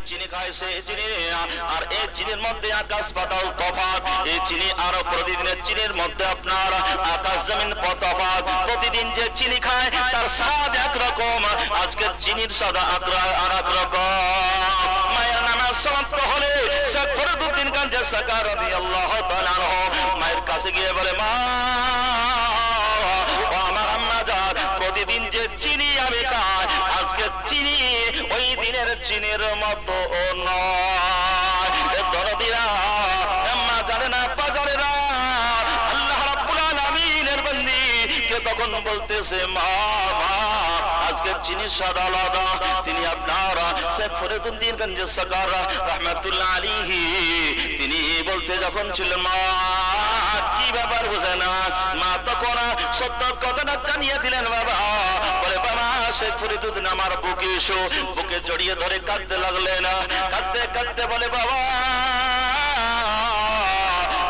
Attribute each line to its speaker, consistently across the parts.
Speaker 1: চিনি খায় সেই চিনি আর এই চিনির মধ্যে আকাশ পাতাল তফাৎ। এই চিনি আর প্রতিদিনের চিনির মধ্যে আপনার আকাশ জমিন তফাৎ। প্রতিদিন যে চিনি খায় তার স্বাদ একরকম, আজকে চিনির স্বাদ আর এক রকম। মায়ের নামাজ সমাপ্ত হলে শেখ ফরিদউদ্দিন গঞ্জে সাকার রাদিয়াল্লাহু তাআলা আনহু মায়ের কাছে গিয়ে বলে, মা ও আমার আম্মা জান, প্রতিদিন যে চিনি আমি খাই আজকে চিনি ওই দিনের চিনির মতো নয়। দরদিরা আম্মা জানে না, আব্বা জানে না, আল্লাহ রাব্বুল আলামিনের বান্দি কে তখন বলতেছে, মা আজকে চিনির স্বাদ আলাদা। তিনি আপনার শেখ ফরিদউদ্দিন গঞ্জে সাকার রাহমাতুল্লাহ আলাইহি তিনি বলতে যখন ছিলেন, মা কি ব্যাপার বুঝে না, মা তখন সত্য কথাটা জানিয়ে দিলেন। বাবা বলে, বাবা শেখ ফরিদউদ্দিন আমার বুকে এসো, বুকে জড়িয়ে ধরে কাঁদতে লাগলেন। কাঁদতে কাঁদতে বলে, বাবা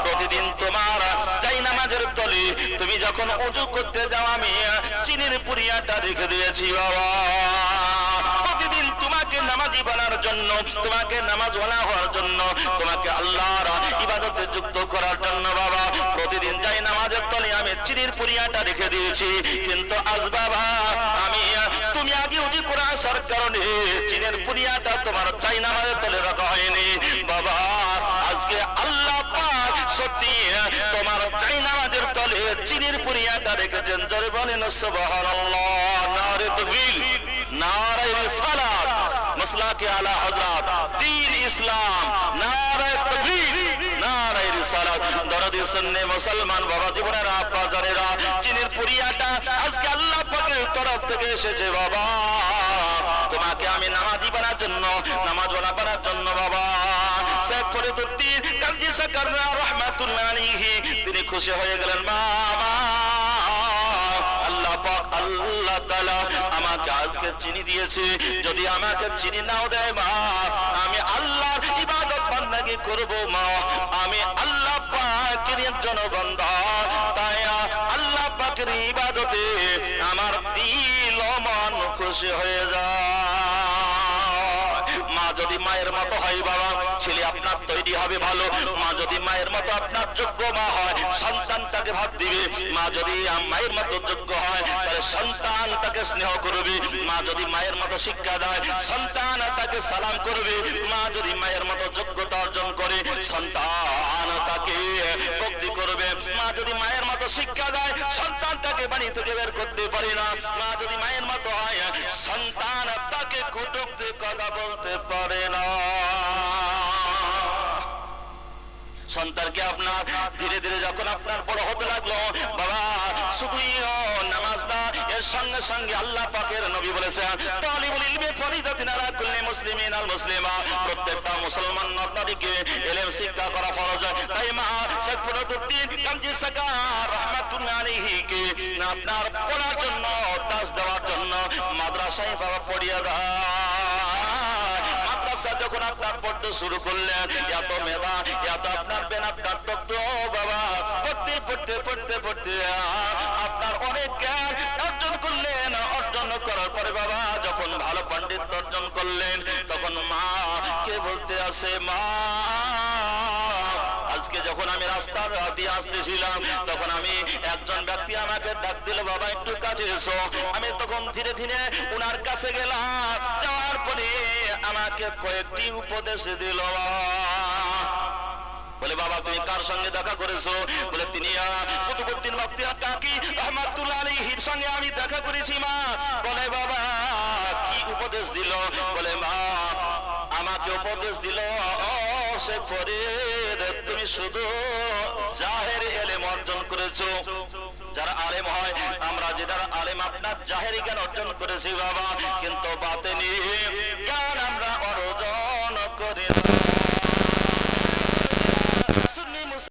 Speaker 1: প্রতিদিন তোমার চাই নামাজের তলে তুমি যখন ওযু করতে যাও আমি চিনির পুরিয়াটা রেখে দিয়েছি। বাবা প্রতিদিন তোমাকে নামাজি বানার জন্য, তোমাকে নামাজওয়ালা হওয়ার জন্য, তোমাকে আল্লাহর ইবাদতে যুক্ত করার জন্য বাবা প্রতিদিন চাই নামাজের তলে আমি চিনির পুরিয়াটা রেখে দিয়েছি। কিন্তু আজ বাবা আমি তুমি আগে ওযু করে আসার কারণে চিনির পুরিয়াটা তোমার চাই নামাজের তলে রাখা হয়নি। বাবা আজকে আল্লাহ পাক সত্যি তোমার চাই নামাজের তলে চিনির পুরিয়াটা রেখেছেন। জোরে বলেন সুবহানাল্লাহ। নারে তাকবীর, নারে রিসালাত, মাসলাকে আলা হযরত, দ্বীন ইসলাম, নারে তাকবীর, নারে রিসালাত। দরদি সুন্নি মুসলমান বাবা জীবনেরা আব্বা জানেরা, চিনির পুরিয়াটা আজকে আল্লাহ পাকের তরফ থেকে এসেছে। বাবা তোমাকে আমি নামাজি বানার জন্য, নামাজওয়ালা বানার জন্য বাবা শেখ ফরিদউদ্দিন গঞ্জে সাকার রাহমাতুল্লাহ আলাইহি তিনি খুশি হয়ে গেলেন। মা আল্লাহ পাক আল্লাহ তাআলা আমাকে আজকে চিনি দিয়েছে, যদি আমাকে চিনি নাও দেয় মা আমি আল্লাহর ইবাদত বান্দাগি করব। মা আমি আল্লাহ পাকের একজন বান্দা, তাই আল্লাহ পাকের ইবাদতে আমার দিল ও মন খুশি হয়ে যায়। মা যদি মায়ের মতো হয় বাবা ছেলে আপনার তৈরি হবে ভালো। মা যদি মায়ের মতো আপনার যোগ্য মা হয় সন্তান তাকে ভাত দিবে। মা যদি মায়ের মতো যোগ্য হয় তাহলে সন্তান তাকে স্নেহ করবে। মা যদি মায়ের মতো শিক্ষা দেয় সন্তান তাকে সালাম করবে। মা যদি মায়ের মতো যোগ্যতা অর্জন করে সন্তান তাকে ভক্তি করবে। মা যদি মায়ের মতো শিক্ষা দেয় সন্তান তাকে বাড়ি থেকে বের করতে পারে না। মা যদি মায়ের মতো হয় সন্তান তাকে কটূক্তি কথা বলতে পারে না। সন্তানকে আপনার ধীরে ধীরে যখন আপনার বড় হতে লাগলো বাবা শুধুই নামাজ না, এর সঙ্গে সঙ্গে আল্লাহ পাকের নবী বলেছেন তালিবুল ইলমি ফরিদাতুন আলা কুল্লি মুসলিমিন আল মুসলিমা, প্রত্যেকটা মুসলমান নারীকে ইলম শিক্ষা করা ফরজ। তাই মা শেখ ফরিদউদ্দিন গঞ্জে সাকার রাহমাতুল্লাহ আলাইহি কে আপনার পড়ার জন্য, দাস দেওয়ার জন্য মাদ্রাসায় বাবা পড়িয়ে দেয়। মাদ্রাসা যখন আপনার পড়তে শুরু করলেন এত মেধা, এত আপনার বেন আপনার তত্ত্ব বাবা পড়তে পড়তে পড়তে পড়তে আপনার অনেক জ্ঞান অর্জন করলেন। অর্জন করার পরে বাবা যখন ভালো পণ্ডিত অর্জন করলেন তখন মা কে বলতে আসে, মা আজকে যখন আমি রাস্তা দিয়ে আসতেছিলাম তখন আমি একজন ব্যক্তি আমাকে ডাক দিল, বাবা একটু কাছে এসো। আমি তখন ধীরে ধীরে উনার কাছে গেলাম, যাওয়ার পরে আমাকে কয়েকটি উপদেশ দিল। বলে, বাবা তুমি কার সঙ্গে দেখা করেছো? বলে, তিনি কুতুবউদ্দিন বখতিয়ার কাকি রাহমাতুল্লাহ আলাইহির সঙ্গে আমি দেখা করেছি। মা বলে, বাবা কি উপদেশ দিল? বলে, মা আমাকে উপদেশ দিল শেখ ফরিদ তুমি শুধু জাহের ইলম অর্জন করেছো। যারা আলেম হয় আমরা যেটা আলেম আপনার জাহেরি জ্ঞান অর্জন করেছি বাবা, কিন্তু বাতেনি জ্ঞান আমরা অর্জন করি না।